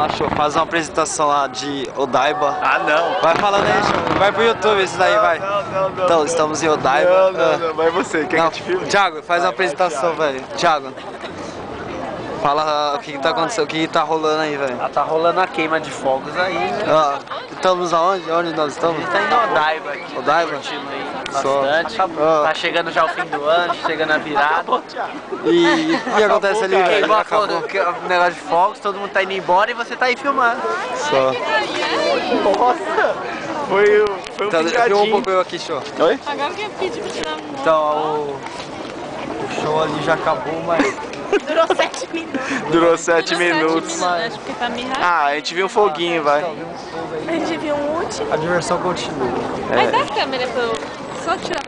lá, show. Faz uma apresentação lá de Odaiba. Ah, não. Vai falando aí, show. Vai pro YouTube isso daí, vai. Não. Então, estamos em Odaiba. Não. Vai você, quer que eu te filme? Thiago, faz uma apresentação, velho. Thiago. Fala o que tá acontecendo, o que tá rolando aí, velho. Tá rolando a queima de fogos aí, né? Estamos aonde? Onde nós estamos? A gente tá indo Odaiba aqui. Odaiba? Curtindo aí Só. bastante. Tá chegando já o fim do ano, chegando a virada. E o que acontece ali, velho? Queimou Acabou. o negócio de fogos, todo mundo tá indo embora e você tá aí filmando. Só. Nossa! Foi um Então, filma um picadinho. pouco eu aqui, show. Oi? Agora que eu pedi pra tirar um. Então, o show ali já acabou, mas... Durou 7 minutos. Durou 7 minutos. Acho que tá me Ah, a gente viu um foguinho, vai. A gente viu um último. A diversão continua. Mas dá a câmera pra eu só tirar.